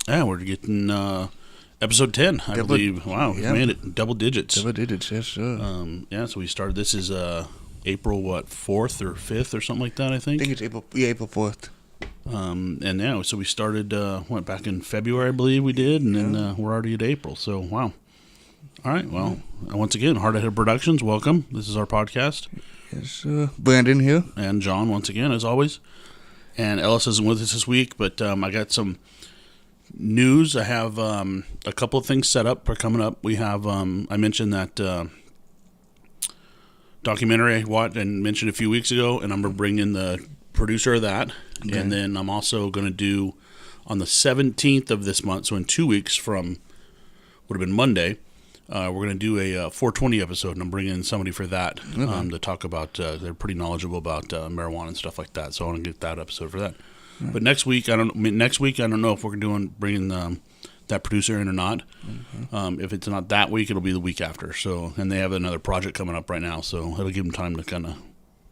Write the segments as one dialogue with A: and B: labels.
A: Yeah, we're getting episode 10, I believe. Wow, we made it. Double digits.
B: Double digits, yes, sir.
A: So we started. This is April, 4th or 5th or something like that, I think.
B: I think it's April 4th.
A: And yeah, so we started, back in February, I believe we did, and then we're already at April, so wow. All right, well, once again, HardHeaded Productions, welcome. This is our podcast.
B: Yes, sir. Brandon here.
A: And John, once again, as always. And Ellis isn't with us this week, but I got some news. I have a couple of things set up for coming up. We have, I mentioned that documentary I watched and mentioned a few weeks ago, and I'm going to bring in the producer of that. Okay. And then I'm also going to do, on the 17th of this month, so in 2 weeks from, would have been Monday, we're going to do a 420 episode, and I'm bringing in somebody for that to talk about, they're pretty knowledgeable about marijuana and stuff like that, so I want to get that episode for that. Mm-hmm. But next week, I don't know if we're bringing that producer in or not. Mm-hmm. If it's not that week, it'll be the week after. So, and they have another project coming up right now, so it'll give them time to kind of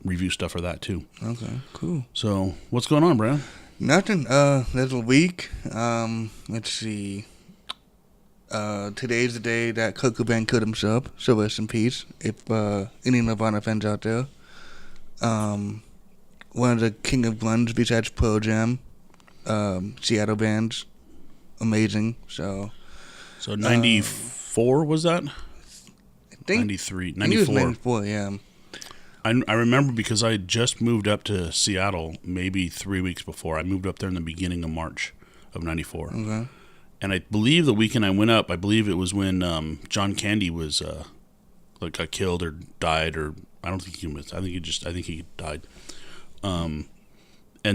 A: review stuff for that too.
B: Okay, cool.
A: So, what's going on, Brad?
B: Nothing. There's a week. Let's see. Today's the day that Kurt Cobain killed himself, so rest in peace. If any Nirvana fans out there. One of the king of grunge besides Pearl Jam, Seattle bands, amazing. So
A: 94 was that?
B: I think
A: 93, 94.
B: I think it was 94, yeah.
A: I remember because I had just moved up to Seattle maybe 3 weeks before. I moved up there in the beginning of March of 94.
B: Okay.
A: And I believe the weekend I went up, I believe it was when John Candy was got killed or died, or I don't think he was. I think he died. And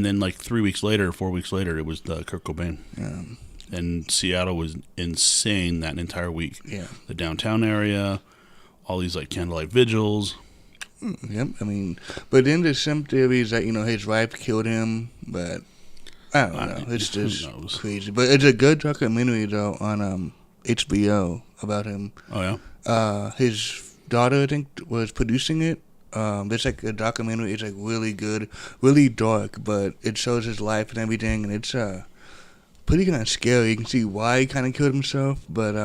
A: then 3 weeks later, 4 weeks later, it was Kurt Cobain. Yeah. And Seattle was insane that entire week.
B: Yeah. The
A: downtown area, all these candlelight vigils.
B: Yep. I mean, but then there's some theories that his wife killed him, but I don't know. It's just crazy. But it's a good documentary though on HBO about him.
A: Oh yeah.
B: His daughter, I think, was producing it. It's a documentary. It's really good, really dark, but it shows his life and everything, and it's pretty kind of scary. You can see why he kind of killed himself, but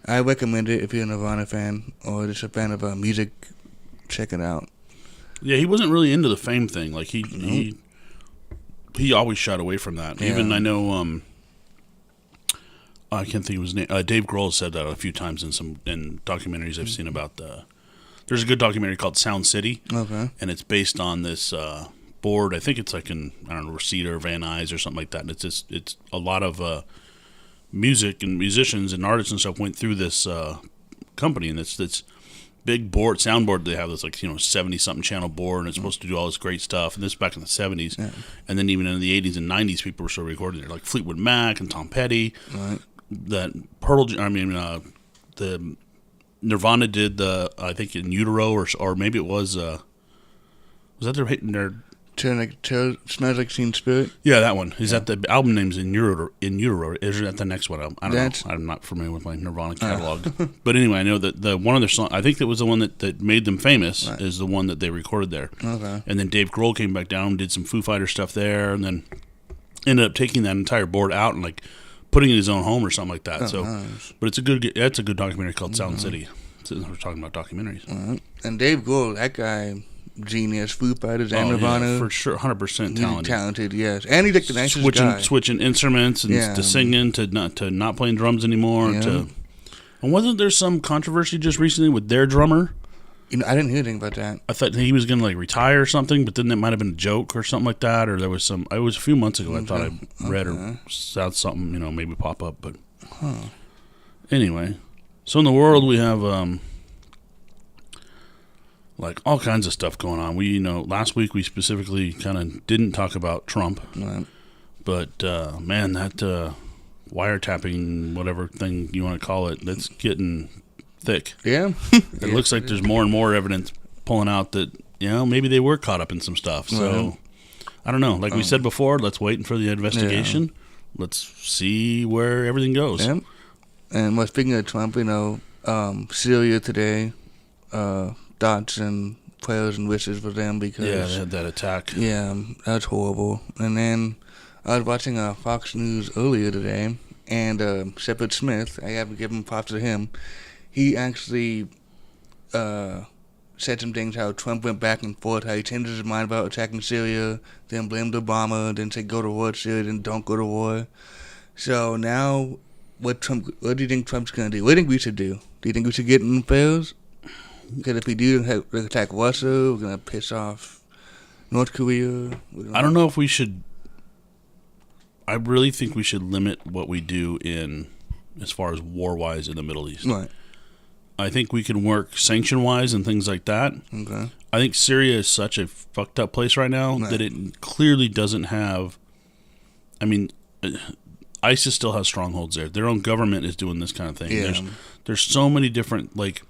B: I recommend it if you're a Nirvana fan or just a fan of music. Check it out.
A: Yeah, he wasn't really into the fame thing. He always shied away from that. Yeah. Even I know I can't think of his name. Dave Grohl said that a few times in documentaries I've seen about There's a good documentary called Sound City. Okay. And it's based on this board. I think it's in, I don't know, Reseda or Van Nuys or something like that. And it's a lot of music and musicians and artists and stuff went through this company, and it's this big board, soundboard they have, this 70-something channel board, and it's supposed to do all this great stuff. And this back in the 70s. Yeah. And then even in the 80s and 90s, people were still recording there, like Fleetwood Mac and Tom Petty. Right. That the Nirvana did I think in Utero, or maybe it was that their
B: Smells Like Teen Spirit?
A: Yeah, that one. Is that the album name's in Utero? Is that the next one? I don't know. I'm not familiar with my Nirvana catalog. But anyway, I know that the one of their songs, I think that was the one that made them famous, right, is the one that they recorded there. Okay. And then Dave Grohl came back down and did some Foo Fighter stuff there, and then ended up taking that entire board out and putting it in his own home or something like that. Nice. But it's a good documentary called Sound City. So we're talking about documentaries.
B: Right. And Dave Grohl, that guy, genius. Foo Fighters and Nirvana.
A: Yeah, for sure, 100% talented.
B: Talented, yes. And he's the nicest guy.
A: Switching instruments and to singing to not playing drums anymore. Yeah. And wasn't there some controversy just recently with their drummer?
B: I didn't hear anything about that.
A: I thought he was going to retire or something, but then that might have been a joke or something like that, or there was some. It was a few months ago. I thought I read or saw something, maybe pop up, but anyway. So in the world we have all kinds of stuff going on. We last week we specifically kind of didn't talk about Trump, right, but man, that wiretapping, whatever thing you want to call it, that's getting thick. Yeah. It looks like there's more and more evidence pulling out that, maybe they were caught up in some stuff. So, I don't know. Like we said before, let's wait for the investigation. Yeah. Let's see where everything goes.
B: Yeah. And speaking of Trump, Syria today, thoughts and prayers and wishes for them because...
A: Yeah, they had that attack.
B: Yeah, that's horrible. And then I was watching Fox News earlier today, and Shepard Smith, I have to give him props to him. He actually said some things how Trump went back and forth, how he changed his mind about attacking Syria, then blamed Obama, then said go to war with Syria, then don't go to war. So now, what do you think Trump's going to do? What do you think we should do? Do you think we should get in affairs? Because if we do attack Russia, we're going to piss off North Korea.
A: I don't know if we should. I really think we should limit what we do in, as far as war-wise in the Middle East.
B: Right.
A: I think we can work sanction-wise and things like that.
B: Okay.
A: I think Syria is such a fucked up place right now that it clearly doesn't have. I mean, ISIS still has strongholds there. Their own government is doing this kind of thing.
B: Yeah.
A: There's so many different, like,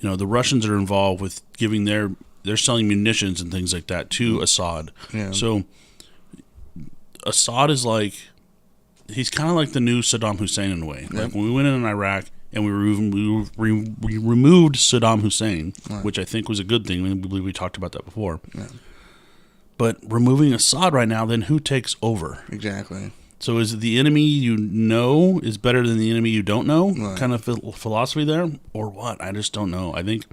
A: the Russians are involved with giving they're selling munitions and things like that to Assad.
B: Yeah.
A: So Assad is like, he's kind of like the new Saddam Hussein in a way.
B: Yep.
A: Like when we went in Iraq and we removed Saddam Hussein, which I think was a good thing. I believe we talked about that before.
B: Yeah.
A: But removing Assad right now, then who takes over?
B: Exactly.
A: So is it the enemy you know is better than the enemy you don't know?
B: Right.
A: Kind of philosophy there, or what? I just don't know. I think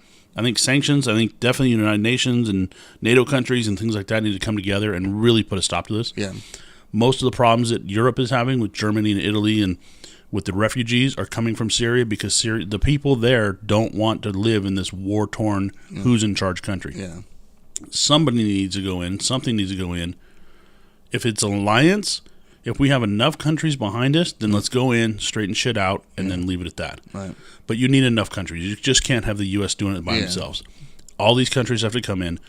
A: sanctions. I think definitely United Nations and NATO countries and things like that need to come together and really put a stop to this.
B: Yeah.
A: Most of the problems that Europe is having with Germany and Italy and with the refugees are coming from Syria because the people there don't want to live in this war-torn, who's in charge country.
B: Yeah.
A: Somebody needs to go in. Something needs to go in. If it's an alliance, if we have enough countries behind us, then let's go in, straighten shit out, and then leave it at that.
B: Right.
A: But you need enough countries. You just can't have the U.S. doing it by themselves. All these countries have to come in.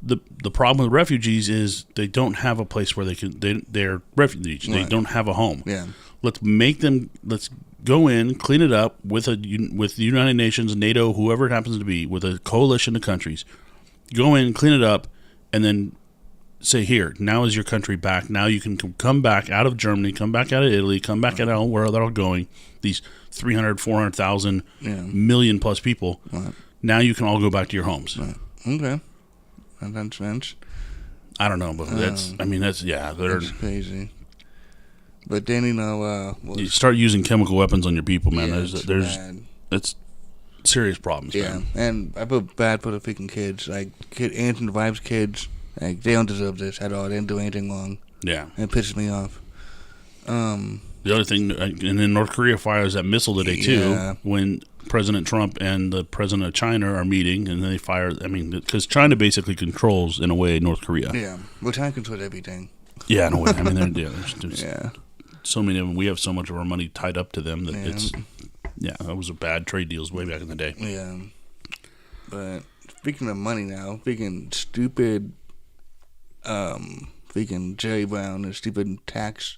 A: The problem with refugees is they don't have a place where they're refugees. They don't have a home.
B: Yeah.
A: Let's go in, clean it up with the United Nations, NATO, whoever it happens to be, with a coalition of countries. Go in, clean it up, and then say, here, now is your country back. Now you can come back out of Germany, come back out of Italy, come back out of where they're all going. These 300, 400,000 million plus people.
B: Right.
A: Now you can all go back to your homes.
B: Right. Okay. That makes sense.
A: I don't know, but that's
B: crazy. But then,
A: you start using chemical weapons on your people, man.
B: Yeah,
A: it's serious problems.
B: Yeah,
A: man.
B: and I feel bad for the freaking kids. Like, Ants and Vibes kids, like, they don't deserve this at all. They didn't do anything wrong.
A: Yeah.
B: It pisses me off.
A: The other thing, and then North Korea fires that missile today, too, when President Trump and the president of China are meeting, and they fire, because China basically controls, in a way, North Korea.
B: Yeah. Well, China controls everything.
A: Yeah, in a way. There's
B: Yeah.
A: so many of them. We have so much of our money tied up to them that that was a bad trade deals way back in the day.
B: Yeah. But speaking of money now, freaking stupid, freaking Jerry Brown and stupid tax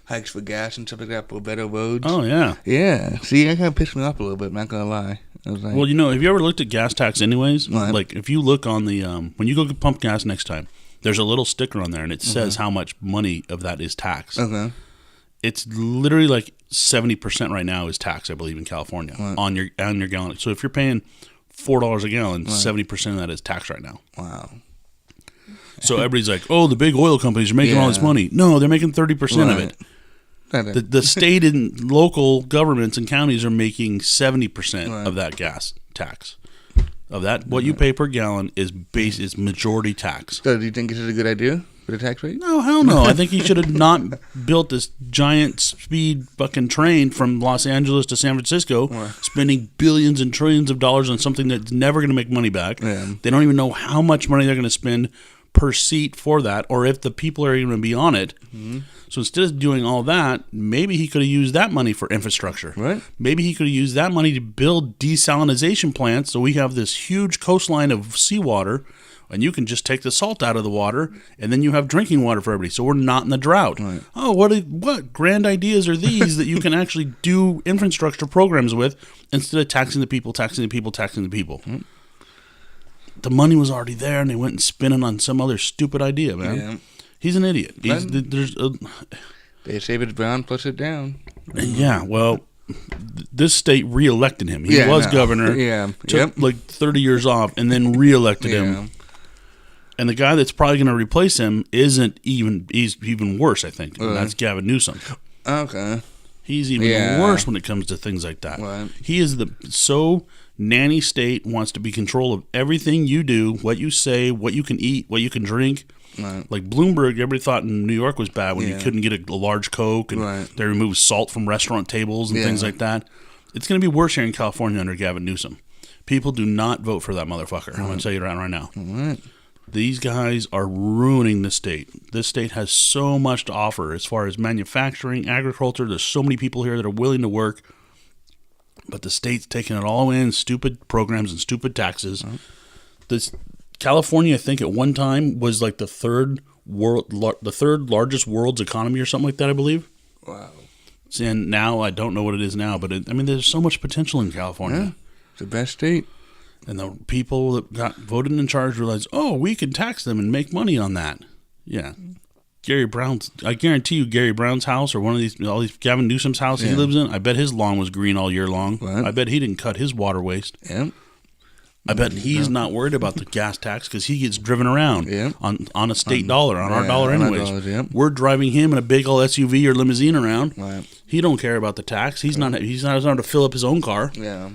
B: hikes for gas and stuff like that for better roads.
A: Oh, yeah.
B: Yeah. See, that kind of pissed me off a little bit, I'm not going to lie. I was like,
A: well, have you ever looked at gas tax anyways?
B: Right.
A: Like, if you look on the, when you go pump gas next time, there's a little sticker on there, and it says how much money of that is tax.
B: Okay.
A: It's literally like 70% right now is tax, I believe, in California on your gallon. So if you're paying $4 a gallon, 70% of that is tax right now.
B: Wow.
A: So everybody's like, oh, the big oil companies are making all this money. No, they're making 30% of it. The state and local governments and counties are making 70% of that gas tax. Of that, what you pay per gallon is majority tax.
B: So do you think this is a good idea for the tax rate?
A: No, hell no. I think he should have not built this giant speed fucking train from Los Angeles to San Francisco, spending billions and trillions of dollars on something that's never going to make money back.
B: Yeah.
A: They don't even know how much money they're going to spend per seat for that, or if the people are even going to be on it. Mm-hmm. So instead of doing all that, maybe he could have used that money for infrastructure.
B: Right.
A: Maybe he could have used that money to build desalination plants, so we have this huge coastline of seawater, and you can just take the salt out of the water, and then you have drinking water for everybody, so we're not in the drought.
B: Right.
A: Oh, what grand ideas are these that you can actually do infrastructure programs with instead of taxing the people, taxing the people, taxing the people? Mm-hmm. The money was already there, and they went and spent it on some other stupid idea, man. Yeah. He's an idiot.
B: They say it's Brown plus it down.
A: Yeah, well, this state reelected him. He was governor.
B: Yeah.
A: Took like 30 years off and then reelected him. And the guy that's probably going to replace him he's even worse, I think. And that's Gavin Newsom.
B: Okay.
A: He's even worse when it comes to things like that.
B: Right.
A: He is so nanny state, wants to be control of everything you do, what you say, what you can eat, what you can drink.
B: Right.
A: Like Bloomberg, everybody thought in New York was bad when you couldn't get a large Coke, and they removed salt from restaurant tables and things like that. It's going to be worse here in California under Gavin Newsom. People do not vote for that motherfucker. I'm going to tell you that right now.
B: Right.
A: These guys are ruining the state. This state has so much to offer as far as manufacturing, agriculture. There's so many people here that are willing to work, but the state's taking it all in, stupid programs and stupid taxes. This California, I think, at one time was like the third largest world's economy or something like that, I believe.
B: Wow.
A: And now I don't know what it is now, but there's so much potential in California.
B: Yeah. It's the best state.
A: And the people that got voted in charge realized, we can tax them and make money on that. Yeah. I guarantee you Gary Brown's house or all these Gavin Newsom's house he lives in, I bet his lawn was green all year long. Right. I bet he didn't cut his water waste.
B: Yeah.
A: I bet he's not worried about the gas tax because he gets driven around on a state dollar, on our dollar anyways. We're driving him in a big old SUV or limousine around.
B: Right.
A: He don't care about the tax. He's not to fill up his own car.
B: Yeah.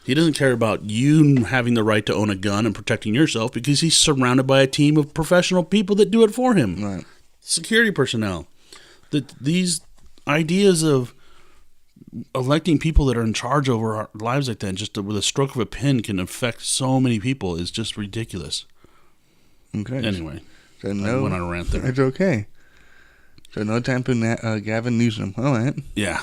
A: He doesn't care about you having the right to own a gun and protecting yourself because he's surrounded by a team of professional people that do it for him.
B: Right.
A: Security personnel. These ideas of electing people that are in charge over our lives like that, just with a stroke of a pen, can affect so many people is just ridiculous.
B: Okay.
A: Anyway,
B: so
A: I went on a rant there.
B: It's okay. So no time for Gavin Newsom. All right.
A: Yeah,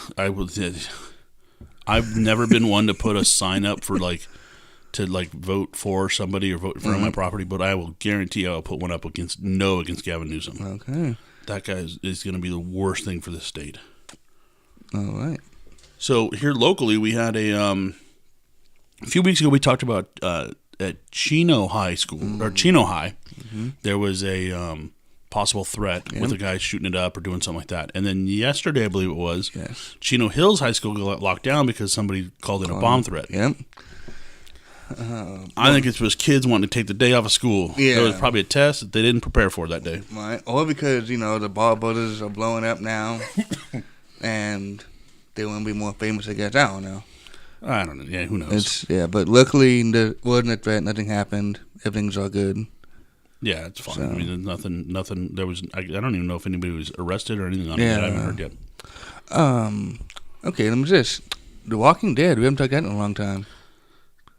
A: I've never been one to put a sign up for to vote for somebody or vote for my property, but I will guarantee I'll put one up against Gavin Newsom.
B: Okay.
A: That guy is going to be the worst thing for the state.
B: All right.
A: So here locally, we had a few weeks ago we talked about at Chino High School or Chino High, there was a possible threat with a guy shooting it up or doing something like that. And then yesterday, I believe it was, Chino Hills High School got locked down because somebody called it a bomb threat.
B: Yep.
A: I think it was kids wanting to take the day off of school.
B: Yeah.
A: There was probably a test that they didn't prepare for that day.
B: Right. Or because, the ball builders are blowing up now and they want to be more famous, I guess. I don't know.
A: I don't know. Yeah, who knows?
B: But luckily there wasn't a threat. Nothing happened. Everything's all good.
A: Yeah, it's fine.
B: So.
A: I mean, nothing. There was. I don't even know if anybody was arrested or anything on it. I haven't heard yet.
B: Okay, let me just. The Walking Dead. We haven't talked about that in a long time.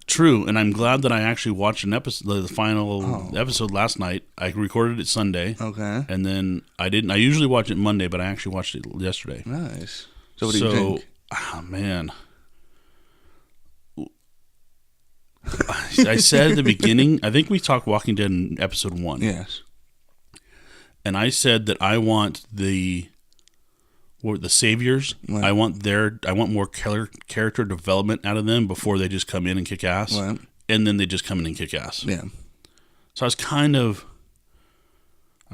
A: True, and I'm glad that I actually watched an episode, the final episode last night. I recorded it Sunday.
B: Okay.
A: And then I didn't. I usually watch it Monday, but I actually watched it yesterday.
B: Nice. So what do you think?
A: Oh, man. I said at the beginning, I think we talked Walking Dead in episode 1.
B: Yes.
A: And I said that I want the saviors.
B: Right.
A: I want more character development out of them before they just come in and kick ass.
B: Right.
A: And then they just come in and kick ass.
B: Yeah.
A: So I'm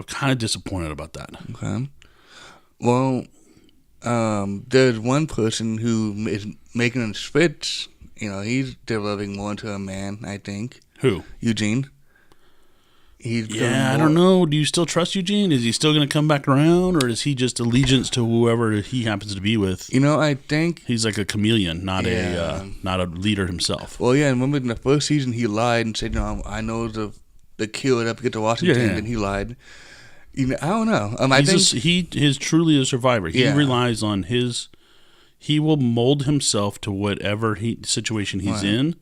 A: kind of disappointed about that.
B: Okay. Well, there's one person who is making a switch. He's developing more into a man, I think.
A: Who?
B: Eugene.
A: I don't know. Do you still trust Eugene? Is he still going to come back around, or is he just allegiance to whoever he happens to be with?
B: I think
A: he's like a chameleon, not a leader himself.
B: Well, yeah. Remember in the first season, he lied and said, I know the killer up to get to Washington, and he lied. I don't know. I think
A: he is truly a survivor. He relies on his. He will mold himself to whatever situation he's in,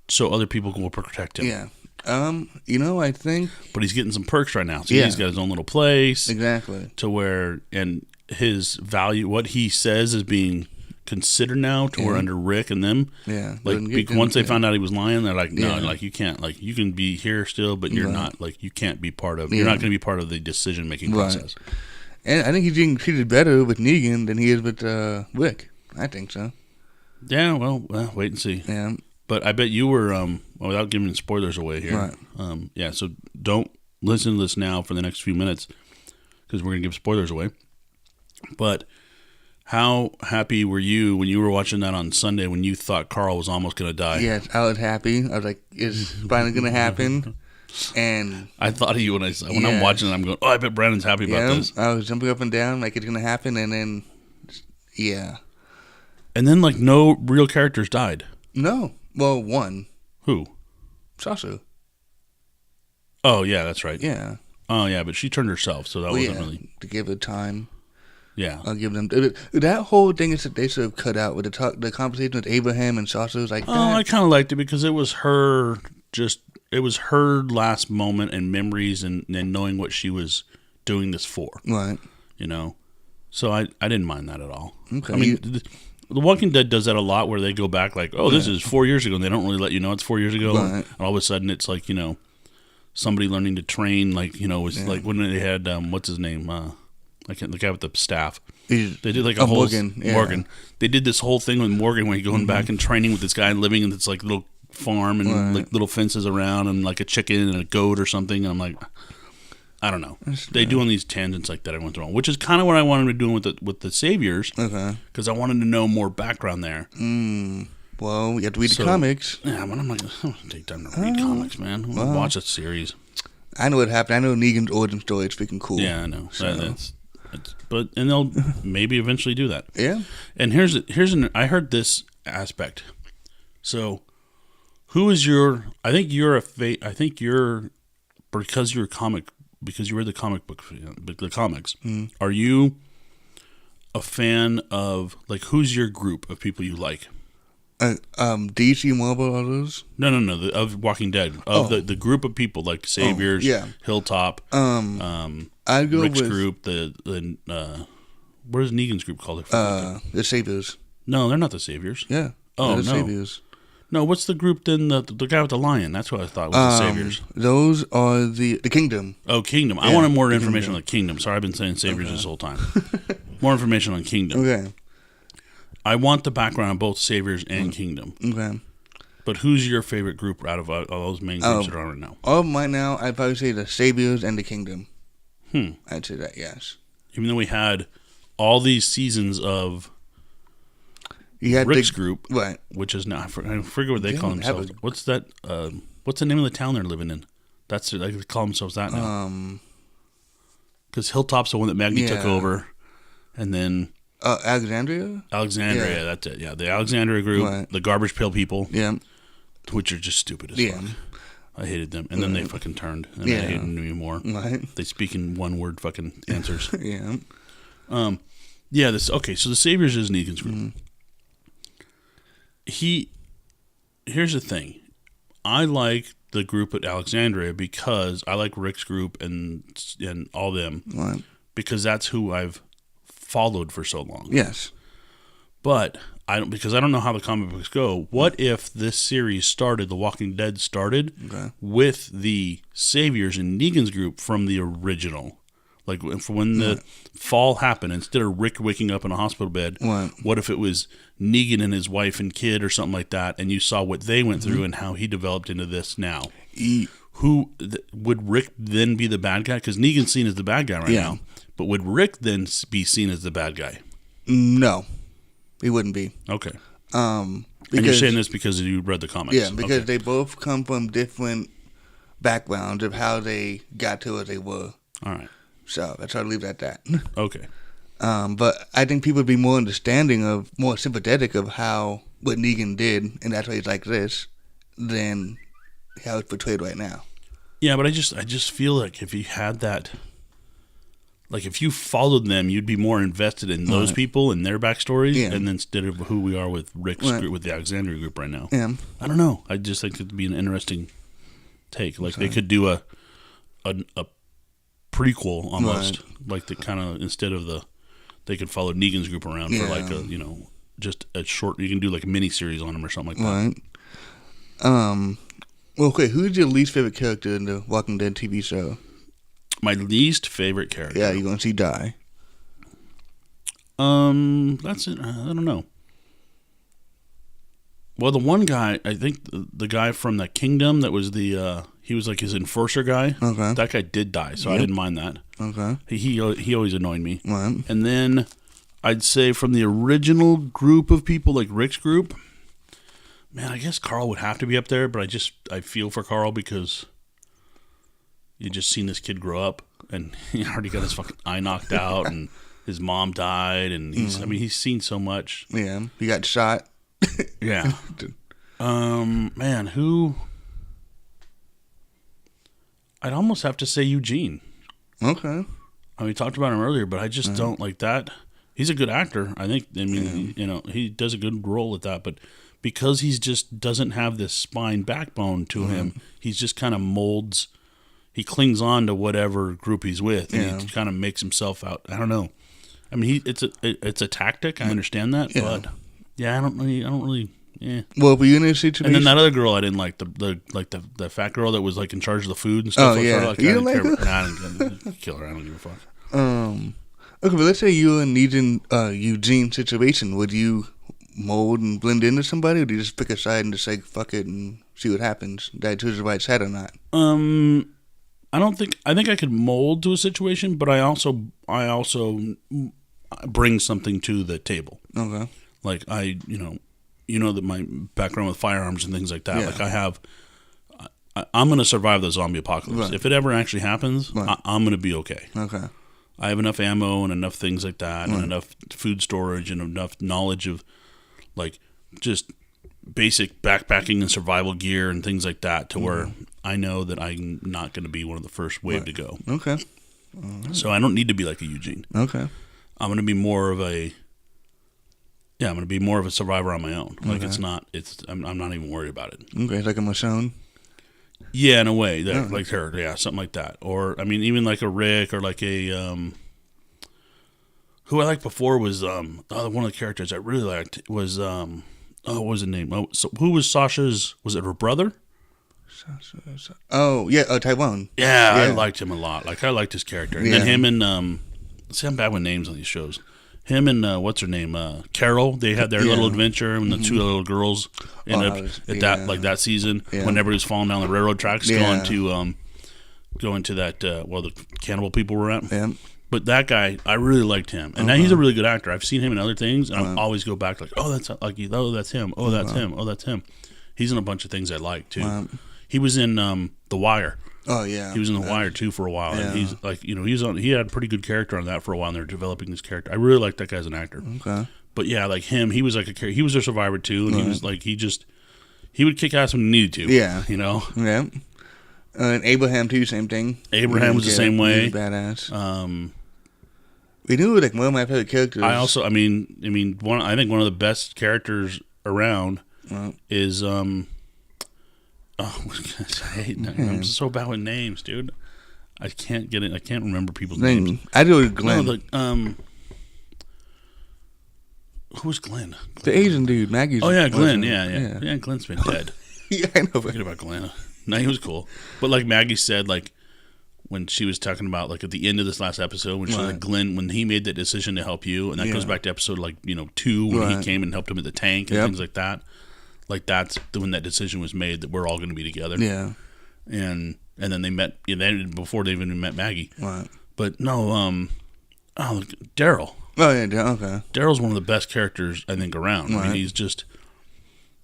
A: so other people will protect him.
B: Yeah. I think.
A: But he's getting some perks right now. So he's got his own little place.
B: Exactly.
A: To where, and his value, what he says is being considered now to where under Rick and them.
B: Yeah.
A: Once they found out he was lying, they're like, no, you can't, you can be here still, but you're not, you can't be part of, you're not going to be part of the decision-making process.
B: And I think he's being treated better with Negan than he is with Rick. I think so.
A: Yeah, well, wait and see.
B: Yeah.
A: But I bet you were, without giving spoilers away here.
B: Right.
A: So don't listen to this now for the next few minutes because we're going to give spoilers away. But how happy were you when you were watching that on Sunday when you thought Carl was almost going to die?
B: Yes, I was happy. I was like, it's finally going to happen. And
A: I thought of you when I'm watching it. I'm going, oh, I bet Brandon's happy about this.
B: I was jumping up and down like it's gonna happen, and then
A: And then like no real characters died.
B: No, well, one.
A: Who?
B: Sasu.
A: Oh yeah, that's right.
B: Yeah.
A: Oh yeah, but she turned herself, so that wasn't really
B: to give it time.
A: Yeah,
B: I'll give them that whole thing is that they should have cut out with the conversation with Abraham and Sasu was like.
A: Oh, I kind of liked it because it was her last moment and memories and knowing what she was doing this for.
B: Right.
A: You know, so I didn't mind that at all.
B: Okay.
A: I mean, The Walking Dead does that a lot where they go back like, oh, this is 4 years ago, and they don't really let you know it's 4 years ago.
B: Right.
A: And all of a sudden it's like, somebody learning to train, like, was like when they had, what's his name? The guy with the staff. They did like a whole...
B: Morgan. Yeah.
A: Morgan. They did this whole thing with Morgan when he's going back and training with this guy and living in this like little farm and like little fences around and like a chicken and a goat or something. And I'm like... I don't know. They do on these tangents like that every once in a while, which is kind of what I wanted to do with the Saviors. Okay. Because I wanted to know more background there.
B: Well, you have to read the comics.
A: Yeah, but I'm like, I don't take time to read comics, man. I'm gonna watch a series.
B: I know what happened. I know Negan's origin story. It's freaking cool.
A: Yeah, I know. So. And they'll maybe eventually do that.
B: Yeah.
A: And I heard this aspect. So, who is your? I think you're because you're a comic. Because you read the comic book, the comics, are you a fan of, like, who's your group of people you like?
B: DC, Marvel, all those?
A: No, of Walking Dead. Of the group of people, like Saviors, Hilltop,
B: I'd go
A: Rick's
B: with...
A: group, what is Negan's group called?
B: The Saviors.
A: No, they're not the Saviors.
B: Yeah.
A: Oh,
B: the
A: no.
B: Saviors.
A: No, what's the group then? The guy with the lion. That's what I thought was the Saviors.
B: Those are the Kingdom.
A: Oh, Kingdom. Yeah, I wanted more information on the Kingdom. Sorry, I've been saying Saviors this whole time. More information on Kingdom.
B: Okay.
A: I want the background of both Saviors and Kingdom.
B: Okay.
A: But who's your favorite group out of all those main groups that are on right now?
B: All right now, I'd probably say the Saviors and the Kingdom. I'd say that, yes.
A: Even though we had all these seasons of... Rick's group,
B: right?
A: Which is now I forget what they call themselves. What's that? What's the name of the town they're living in? They call themselves that now. Because Hilltop's the one that Maggie took over, and then
B: Alexandria.
A: Alexandria, that's it. Yeah, the Alexandria group, the Garbage Pail People, which are just stupid as fuck. I hated them, and then they fucking turned, and I hated them even more. Right. They speak in one word, fucking answers. So the Saviors is Negan's group. Here's the thing. I like the group at Alexandria because I like Rick's group and all them. Right. Because that's who I've followed for so long.
B: Yes.
A: But because I don't know how the comic books go. What if this series started, The Walking Dead started with the Saviors and Negan's group from the original? Like when the fall happened, instead of Rick waking up in a hospital bed, what if it was Negan and his wife and kid or something like that, and you saw what they went through and how he developed into this now? Would Rick then be the bad guy? Because Negan's seen as the bad guy right now. But would Rick then be seen as the bad guy?
B: No, he wouldn't be.
A: Okay. And you're saying this because you read the comics?
B: Yeah, because they both come from different backgrounds of how they got to where they were.
A: All right.
B: So that's how I leave it at that.
A: Okay.
B: But I think people would be more understanding more sympathetic of what Negan did, and that's why he's like this, than how it's portrayed right now.
A: Yeah, but I just feel like if you had that, like if you followed them, you'd be more invested in those people and their backstories, and instead of who we are with Rick's group, with the Alexandria group right now. Yeah. I don't know. I just think it'd be an interesting take. Like they could do a prequel almost, like the kind of instead of they could follow Negan's group around for like just a short. You can do like a mini series on him or something like that.
B: Well, okay. Who's your least favorite character in the Walking Dead TV show?
A: My least favorite character.
B: Yeah, you're gonna see die.
A: That's it. I don't know. Well, the one guy, I think the guy from the Kingdom that was he was like his enforcer guy. Okay. That guy did die, so I didn't mind that. Okay. He always annoyed me. Right. And then I'd say from the original group of people, like Rick's group, man, I guess Carl would have to be up there, but I feel for Carl because you just seen this kid grow up, and he already got his fucking eye knocked out, and his mom died, and he's seen so much.
B: Yeah, he got shot.
A: Yeah. Man, who? I'd almost have to say Eugene.
B: Okay.
A: I mean, we talked about him earlier, but I just don't like that. He's a good actor, I think. I mean, he does a good role at that, but because he's just doesn't have this spine backbone to him, he's just kind of molds. He clings on to whatever group he's with, and he kind of makes himself out. I don't know. I mean, it's a tactic. I understand that, but yeah, I don't really. Yeah.
B: Well, were you in a situation?
A: And then that other girl I didn't like, the fat girl that was like in charge of the food and stuff.
B: Oh, yeah.
A: Like,
B: You didn't like her?
A: Nah, I didn't kill her. I don't give a fuck.
B: Okay, but let's say you were in Eugene's situation. Would you mold and blend into somebody, or do you just pick a side and just say fuck it and see what happens? Did I choose the right side or not?
A: I think I could mold to a situation, but I also bring something to the table.
B: Okay.
A: Like you know that my background with firearms and things like that.
B: Yeah.
A: Like I'm going to survive the zombie apocalypse.
B: Right.
A: If it ever actually happens,
B: Right.
A: I'm going to be okay.
B: Okay.
A: I have enough ammo and enough things like that, and enough food storage and enough knowledge of like just basic backpacking and survival gear and things like that to where I know that I'm not going to be one of the first wave to go.
B: Okay.
A: So I don't need to be like a Eugene.
B: Okay.
A: I'm going to be more of a survivor on my own. Like I'm not even worried about it.
B: Okay, like a Michonne.
A: Yeah, in a way, like her, yeah, something like that. Or I mean, even like a Rick, or like a who I liked before was one of the characters I really liked was what was his name? Oh, so who was Sasha's? Was it her brother?
B: Oh yeah, Taiwan.
A: Yeah, I liked him a lot. Like I liked his character, and then him and see, I'm bad with names on these shows. Him and what's her name? Carol. They had their little adventure, and the two little girls ended up at that season when everybody was falling down the railroad tracks, going to that the cannibal people were at.
B: Yeah.
A: But that guy, I really liked him, and now he's a really good actor. I've seen him in other things, and I always go back like, oh, that's him. Oh, that's him. Oh, that's him. He's in a bunch of things I like too. He was in The Wire.
B: Oh yeah,
A: he was in The Wire too for a while, and he's like, he had a pretty good character on that for a while. And they're developing his character. I really like that guy as an actor.
B: Okay,
A: but yeah, like him, he was like he was a survivor too, and he was like he would kick ass when he needed to.
B: Yeah,
A: Yeah.
B: And Abraham too, same thing.
A: Abraham was the same way.
B: He was badass. We knew like one of my favorite characters.
A: I think one of the best characters around is I'm so bad with names, dude. I can't get it. I can't remember people's names.
B: I do it, Glenn.
A: No, who's Glenn?
B: The Asian dude, Maggie's.
A: Oh yeah, Glenn. Yeah. Glenn's been dead.
B: Yeah, I know.
A: Forget about Glenn. No, he was cool. But like Maggie said, like when she was talking about like at the end of this last episode, when she was like, Glenn, when he made that decision to help you, and that goes back to episode 2 when he came and helped him at the tank and things like that. Like that's when that decision was made that we're all going to be together.
B: Yeah,
A: and then they met. Before they even met Maggie.
B: Right.
A: But no, Daryl.
B: Oh yeah, okay.
A: Daryl's one of the best characters I think around.
B: Right.
A: I mean,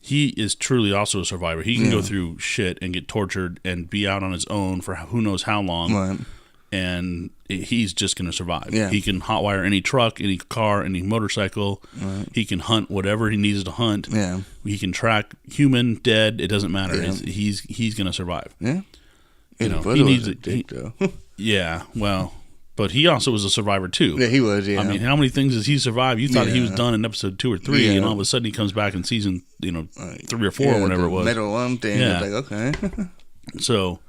A: he is truly also a survivor. He can go through shit and get tortured and be out on his own for who knows how long.
B: Right.
A: And he's just going to survive.
B: Yeah.
A: He can hotwire any truck, any car, any motorcycle. Right. He can hunt whatever he needs to hunt.
B: Yeah.
A: He can track human, dead. It doesn't matter. Yeah. He's going to survive.
B: Yeah.
A: He needs it. Yeah. Well, but he also was a survivor too.
B: Yeah, he was. Yeah.
A: I mean, how many things does he survive? You thought he was done in episode 2 or 3, and all of a sudden he comes back in season 3 or 4 or whatever it was.
B: Metal lung thing. Yeah. It's like okay.
A: So.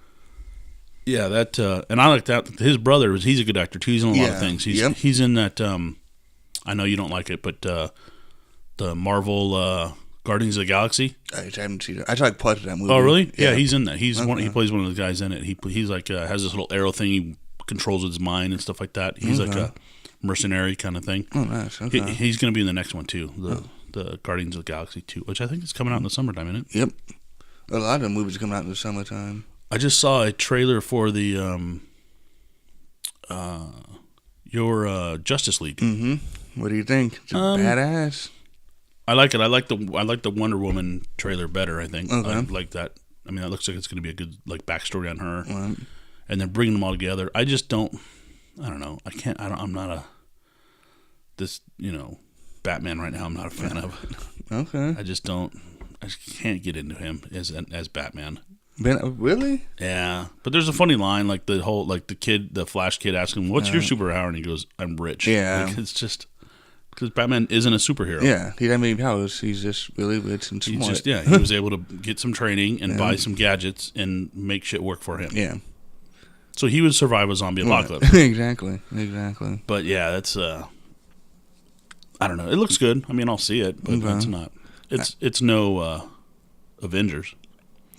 A: Yeah, that and I like that. His brother he's a good actor too. He's in a lot of things. He's in that. I know you don't like it, but the Marvel Guardians of the Galaxy.
B: I haven't seen it. I tried parts of that movie.
A: Oh, really? Yeah, he's in that. He's he plays one of the guys in it. He's like has this little arrow thing. He controls his mind and stuff like that. He's like a mercenary kind of thing.
B: Oh, nice. Okay.
A: He's going to be in the next one too. The Guardians of the Galaxy 2, which I think is coming out in the summertime, isn't it?
B: Yep. A lot of movies come out in the summertime.
A: I just saw a trailer for the your Justice League.
B: Mm-hmm. What do you think? It's badass.
A: I like it. I like the Wonder Woman trailer better. I think.
B: Okay.
A: I like that. I mean, that looks like it's going to be a good backstory on her.
B: Right.
A: and they're bringing them all together. I just don't. I don't know. I'm not a this Batman right now. I'm not a fan of.
B: Okay.
A: I just can't get into him as Batman.
B: Really?
A: Yeah, but there's a funny line, like the Flash kid asking him, "What's your superpower?" And he goes, "I'm rich."
B: Yeah,
A: like, it's just because Batman isn't a superhero.
B: Yeah, he doesn't have any powers. He's just really rich and smart.
A: He was able to get some training and buy some gadgets and make shit work for him.
B: Yeah.
A: So he would survive a zombie apocalypse.
B: Exactly.
A: But yeah, that's I don't know. It looks good. I mean, I'll see it, but it's not. It's no Avengers.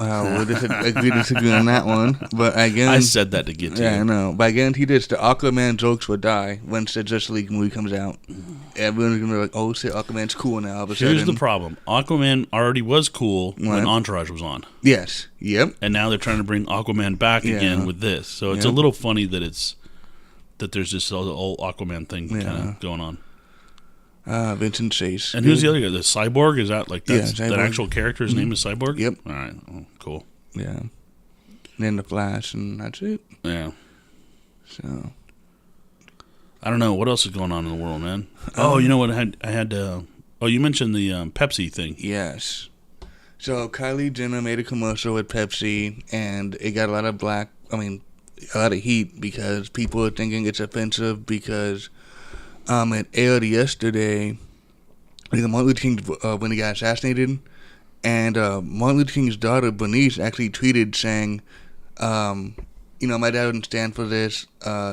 B: We'll disagree on that one, but
A: I said that to get to you.
B: Yeah, I know. But I guarantee this: the Aquaman jokes will die once the Justice League movie comes out. Everyone's gonna be like, "Oh shit, Aquaman's cool now." All of a sudden.
A: Here's the problem: Aquaman already was cool when Entourage was on.
B: Yes. Yep.
A: And now they're trying to bring Aquaman back again with this. So it's a little funny that there's this old Aquaman thing kind of going on.
B: Vincent Chase.
A: And who's the other guy? The Cyborg? Is that that actual character's name is Cyborg?
B: Yep.
A: All right. Oh, cool.
B: Yeah. And then the Flash, and that's it.
A: Yeah.
B: So.
A: I don't know what else is going on in the world, man. You know what? I had. You mentioned the Pepsi thing.
B: Yes. So Kylie Jenner made a commercial with Pepsi, and it got a lot of heat because people are thinking it's offensive because. It aired yesterday, Martin Luther King, when he got assassinated, and Martin Luther King's daughter, Bernice, actually tweeted saying, my dad wouldn't stand for this.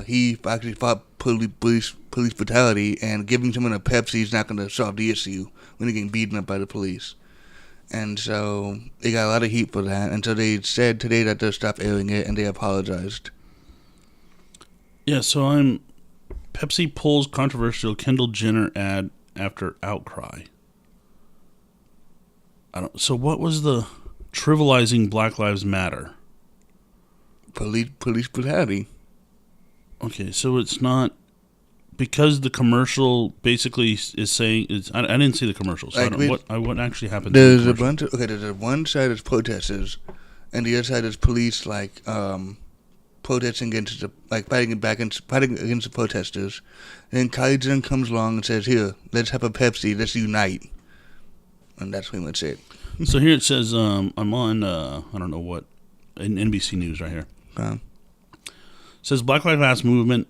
B: He actually fought police brutality, and giving someone a Pepsi is not going to solve the issue when they're getting beaten up by the police. And so they got a lot of heat for that, and so they said today that they'll stop airing it, and they apologized.
A: Yeah, so Pepsi pulls controversial Kendall Jenner ad after outcry. So what was the trivializing Black Lives Matter?
B: Police brutality.
A: Okay, so it's not because the commercial basically is saying I didn't see the commercial. So what actually happened?
B: There's a bunch of there's one side is protesters, and the other side is police protesting against fighting against the protesters. And then Kylie Jenner comes along and says, "Here, let's have a Pepsi, let's unite." And that's pretty much it.
A: So here it says, I'm on I don't know what, in NBC News right here. It says Black Lives Matter movement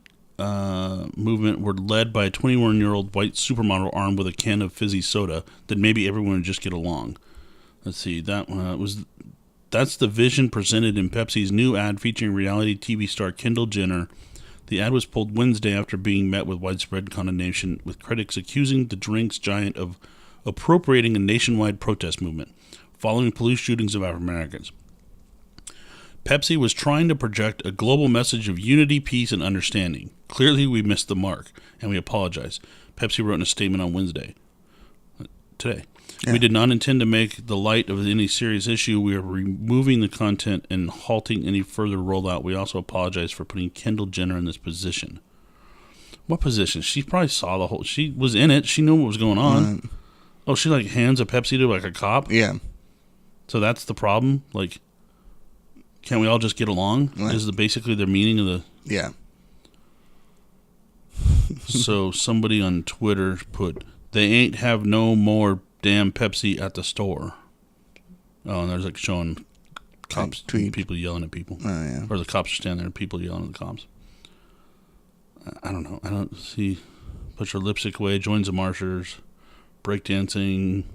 A: were led by a 21-year-old white supermodel armed with a can of fizzy soda that maybe everyone would just get along. Let's see, that's the vision presented in Pepsi's new ad featuring reality TV star Kendall Jenner. The ad was pulled Wednesday after being met with widespread condemnation, with critics accusing the drinks giant of appropriating a nationwide protest movement following police shootings of African Americans. Pepsi was trying to project a global message of unity, peace, and understanding. Clearly, we missed the mark, and we apologize. Pepsi wrote in a statement on today. Yeah. We did not intend to make the light of any serious issue. We are removing the content and halting any further rollout. We also apologize for putting Kendall Jenner in this position. What position? She probably saw the whole... She was in it. She knew what was going on. Oh, she hands a Pepsi to a cop?
B: Yeah.
A: So that's the problem? Can't we all just get along? Right. Is basically their meaning of the...
B: Yeah.
A: So somebody on Twitter put, they ain't have no more damn Pepsi at the store. Oh, and there's showing cops, people yelling at people.
B: Oh, yeah.
A: Or the cops are standing there and people yelling at the cops. I don't know. I don't see. Puts her lipstick away, joins the marchers, breakdancing.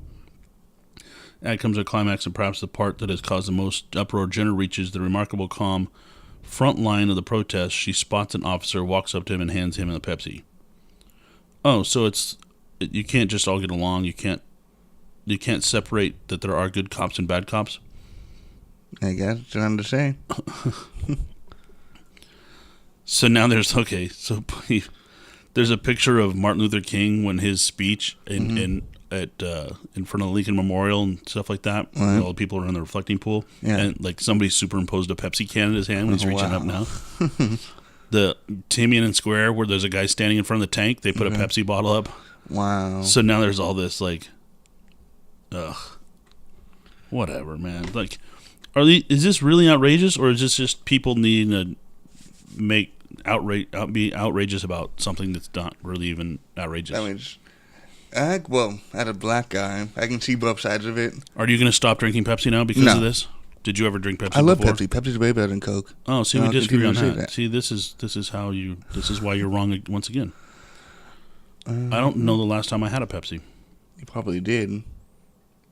A: Ad comes to a climax, and perhaps the part that has caused the most uproar. Jenner reaches the remarkable calm front line of the protest. She spots an officer, walks up to him, and hands him a Pepsi. Oh, so you can't just all get along. You can't separate that there are good cops and bad cops.
B: I guess that's what I'm to say.
A: So now there's a picture of Martin Luther King when his speech in front of the Lincoln Memorial and stuff like that. Right. All the people are in the reflecting pool, and somebody superimposed a Pepsi can in his hand when he's reaching up now. The Tiananmen Square where there's a guy standing in front of the tank, they put a Pepsi bottle up.
B: Wow.
A: So now there's all this whatever, man. Is this really outrageous, or is this just people needing to be outrageous about something that's not really even outrageous.
B: I mean, as a black guy, I can see both sides of it.
A: Are you going to stop drinking Pepsi now because of this? Did you ever drink Pepsi?
B: I love
A: before?
B: Pepsi. Pepsi's way better than Coke.
A: Oh, see, we disagree on that. See, this is why you're wrong once again. I don't know the last time I had a Pepsi.
B: You probably did.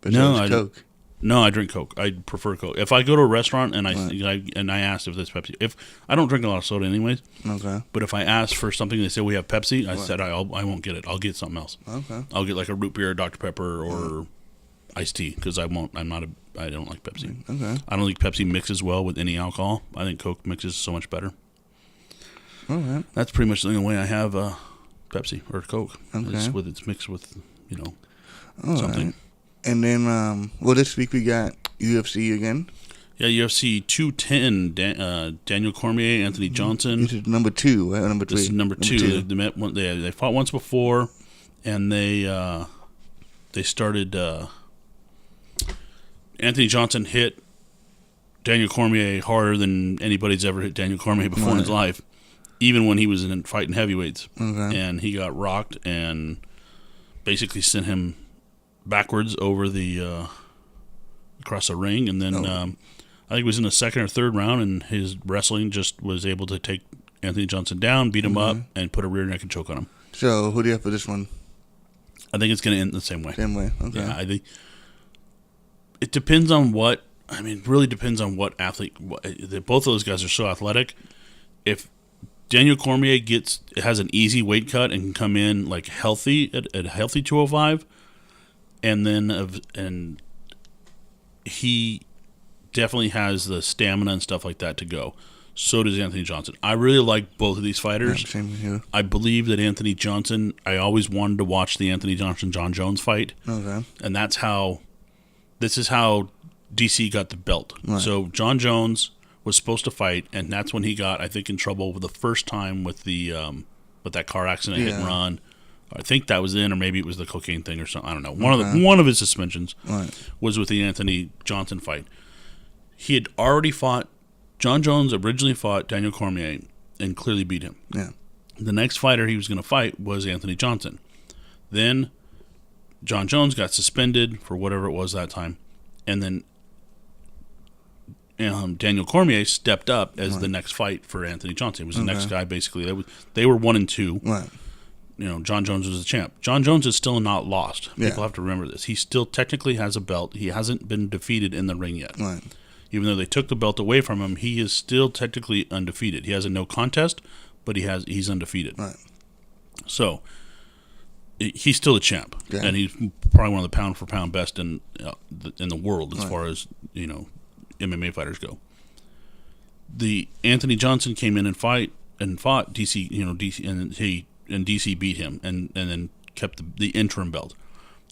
B: But
A: no,
B: so Coke.
A: No, I drink Coke. I prefer Coke. If I go to a restaurant and I asked if there's Pepsi, if I don't drink a lot of soda anyways.
B: Okay.
A: But if I ask for something, they say we have Pepsi. I said I won't get it. I'll get something else.
B: Okay.
A: I'll get like a root beer, Dr Pepper, or iced tea because I don't like Pepsi.
B: Okay.
A: I don't think Pepsi mixes well with any alcohol. I think Coke mixes so much better.
B: All right.
A: That's pretty much the only way I have Pepsi or Coke.
B: Okay.
A: It's mixed with
B: All
A: something.
B: Right. And then, this week we got UFC again.
A: Yeah, UFC 210. Daniel Cormier, Anthony Johnson.
B: This is number 2, right? Or number 3?
A: This is number 2. They fought once before, and they started. Anthony Johnson hit Daniel Cormier harder than anybody's ever hit Daniel Cormier before in his life, even when he was fighting heavyweights.
B: Okay.
A: And he got rocked and basically sent him backwards over the across the ring, and then I think it was in the second or third round, and his wrestling just was able to take Anthony Johnson down, beat him up, and put a rear naked choke on him.
B: So who do you have for this one?
A: I think it's going to end the same way.
B: Same way. Okay.
A: Yeah, I think it depends on what. I mean, it really depends on what athlete. Both of those guys are so athletic. If Daniel Cormier has an easy weight cut and can come in like healthy at a healthy 205. And he definitely has the stamina and stuff like that to go. So does Anthony Johnson. I really like both of these fighters.
B: Yeah, same here.
A: I believe that Anthony Johnson, I always wanted to watch the Anthony Johnson-John Jones fight.
B: Okay.
A: And this is how DC got the belt.
B: Right.
A: So John Jones was supposed to fight, and that's when he got, I think, in trouble the first time with with that car accident, hit and run. I think that was in, or maybe it was the cocaine thing or something. I don't know. One of his suspensions was with the Anthony Johnson fight. He had already fought. John Jones originally fought Daniel Cormier and clearly beat him.
B: Yeah.
A: The next fighter he was going to fight was Anthony Johnson. Then John Jones got suspended for whatever it was that time, and then Daniel Cormier stepped up as the next fight for Anthony Johnson. He was the next guy basically. They were 1 and 2.
B: Right.
A: John Jones was the champ. John Jones is still not lost.
B: Yeah.
A: People have to remember this. He still technically has a belt. He hasn't been defeated in the ring yet.
B: Right.
A: Even though they took the belt away from him, he is still technically undefeated. He has a no contest, but he's undefeated.
B: Right.
A: So he's still a champ,
B: Okay.
A: and he's probably one of the pound for pound best in the world as far as MMA fighters go. The Anthony Johnson came in and fought DC. DC and DC beat him and then kept the interim belt.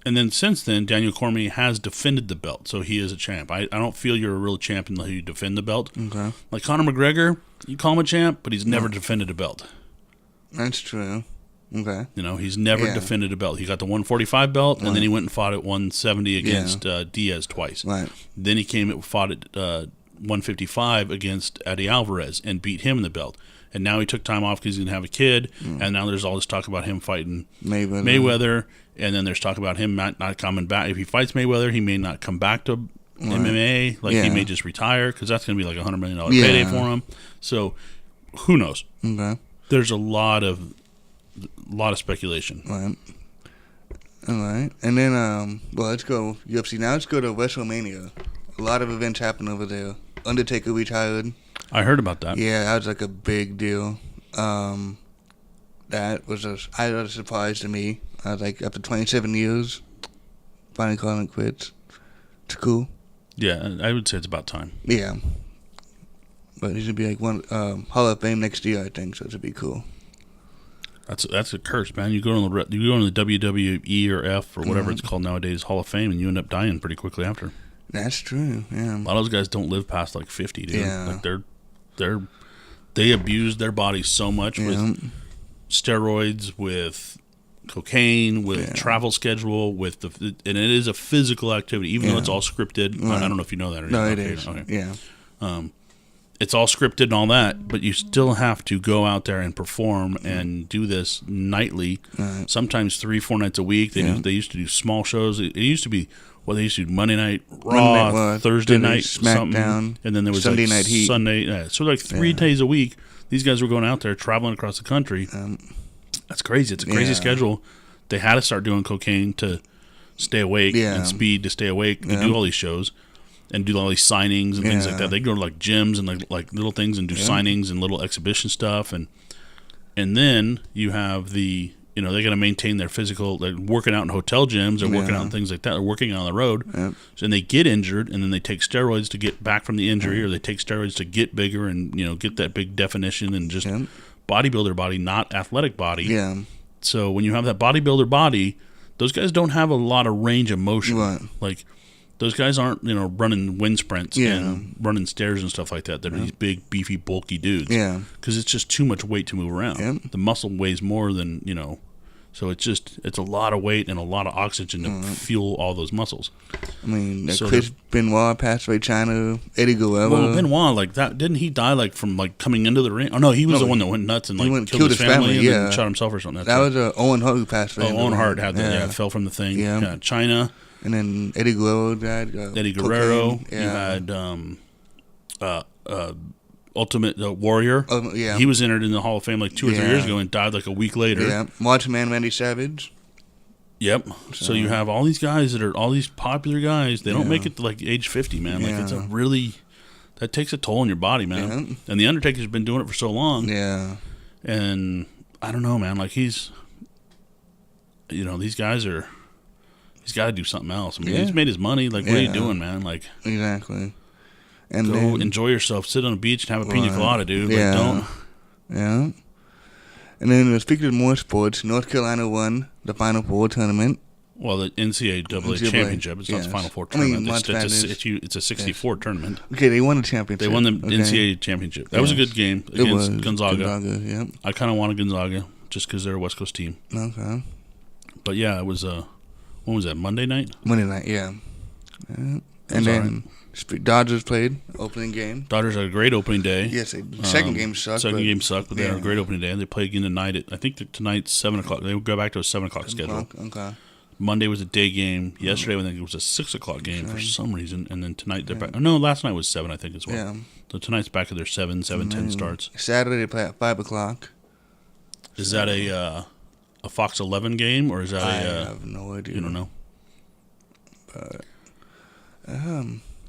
A: And then since then, Daniel Cormier has defended the belt, so he is a champ. I don't feel you're a real champ until you defend the belt.
B: Okay.
A: Like Conor McGregor, you call him a champ, but he's never defended a belt.
B: That's true. Okay.
A: He's never defended a belt. He got the 145 belt, and then he went and fought at 170 against Diaz twice.
B: Right.
A: Then he came and fought at 155 against Eddie Alvarez and beat him in the belt. And now he took time off because he's going to have a kid. And now there's all this talk about him fighting Mayweather. And then there's talk about him not coming back. If he fights Mayweather, he may not come back to MMA. He may just retire because that's going to be like $100 million payday for him. So who knows?
B: Okay.
A: There's a lot of speculation.
B: Right. All right. And then, let's go UFC. Now let's go to WrestleMania. A lot of events happened over there. Undertaker retired.
A: I heard about that.
B: Yeah, that was like a big deal. That was a surprise to me. I was like, after 27 years, finally calling it quits. It's cool.
A: Yeah, I would say it's about time.
B: Yeah. But he's going to be like one Hall of Fame next year, I think, so it should be cool.
A: That's a curse, man. You go on the WWE or F or whatever it's called nowadays, Hall of Fame, and you end up dying pretty quickly after.
B: That's true. Yeah.
A: A lot of those guys don't live past like 50, dude.
B: Yeah.
A: Like they abuse their bodies so much with steroids, with cocaine, with travel schedule, and it is a physical activity, even though it's all scripted. I don't know if you know that or not.
B: No, it is. Okay. Yeah.
A: it's all scripted and all that, but you still have to go out there and perform and do this nightly, sometimes 3-4 nights a week. They used to do small shows. It used to be, they used to do Monday Night Raw, Thursday night SmackDown, and then there was Sunday Night Heat. Sunday, so like 3 days a week, these guys were going out there traveling across the country. That's crazy. It's a crazy schedule. They had to start doing cocaine to stay awake and speed to stay awake to do all these shows. And do all these signings and things like that. They go to like gyms and like little things and do signings and little exhibition stuff, and then you have the they got to maintain their physical. They're working out in hotel gyms or working out and things like that. They're working out on the road, so, and they get injured, and then they take steroids to get back from the injury, or they take steroids to get bigger and get that big definition and just bodybuilder body, not athletic body. Yeah. So when you have that bodybuilder body, those guys don't have a lot of range of motion. Right. Like. Those guys aren't, running wind sprints and running stairs and stuff like that. They're these big, beefy, bulky dudes. Yeah. Because it's just too much weight to move around. Yeah. The muscle weighs more than, so it's a lot of weight and a lot of oxygen to fuel all those muscles.
B: I mean, so Chris Benoit passed away, China, Eddie Guerrero.
A: Well, Benoit, like that, didn't he die like from like coming into the ring? Oh, no, he was the one that went nuts and like killed his family and then shot himself or something.
B: That was Owen Hart who passed away.
A: Oh, Owen Hart had that, fell from the thing. Yeah. China.
B: And then Eddie Guerrero died.
A: Eddie Guerrero. You had Ultimate Warrior. He was entered in the Hall of Fame like 2 or 3 years ago and died like a week later. Yeah.
B: Macho Man Randy Savage.
A: Yep. So you have all these guys that are all these popular guys. They don't make it to like age 50, man. Like it's that takes a toll on your body, man. Yeah. And the Undertaker's been doing it for so long. Yeah. And I don't know, man. Like these guys are. He's got to do something else. I mean, he's made his money. Like, what are you doing, man? Like,
B: exactly.
A: And go enjoy yourself. Sit on a beach and have a pina colada, dude. Yeah. Like, don't.
B: Yeah. And then speaking of more sports, North Carolina won the Final Four tournament.
A: Well, the NCAA championship. It's not the Final Four tournament. It's a 64 tournament.
B: Okay, they won the championship.
A: They won the NCAA championship. That was a good game against Gonzaga. I kind of wanted Gonzaga just because they're a West Coast team. Okay. But yeah, it was when was that? Monday night?
B: Monday night, yeah. And then Dodgers played opening game.
A: Dodgers had a great opening day.
B: Yes, second game sucked.
A: But they had a great opening day. And they play again tonight. I think tonight's 7 o'clock. They will go back to a 7 o'clock schedule. Okay. Monday was a day game. Yesterday, I think it was a 6 o'clock game for some reason. And then tonight they're back. Oh, no, last night was 7, I think, as well. Yeah. So tonight's back at their 7:10 starts.
B: Saturday they play at 5 o'clock.
A: Is that a Fox 11 game, or is that
B: I have no idea.
A: You don't know?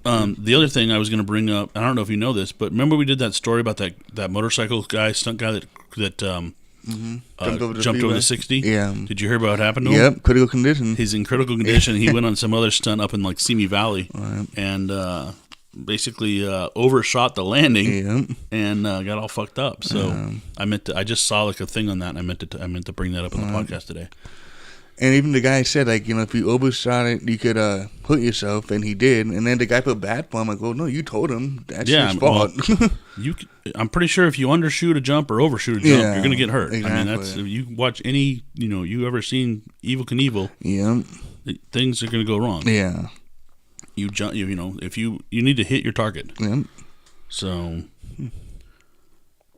A: The other thing I was going to bring up, I don't know if you know this, but remember we did that story about that motorcycle guy, stunt guy that jumped over the 60? Yeah. Did you hear about what happened to him?
B: Yep, critical condition.
A: He's in critical condition. He went on some other stunt up in like Simi Valley and basically overshot the landing and got all fucked up. So I just saw like a thing on that, and I meant to bring that up on the podcast today.
B: And even the guy said, like, if you overshot it, you could hurt yourself, and he did. And then the guy felt bad for him. Like, well, no, you told him. That's his fault.
A: I'm pretty sure if you undershoot a jump or overshoot a jump, you're going to get hurt. Exactly. I mean, that's if you watch any, you ever seen Evel Knievel, things are going to go wrong. Yeah. You jump, if you need to hit your target. Yeah. So,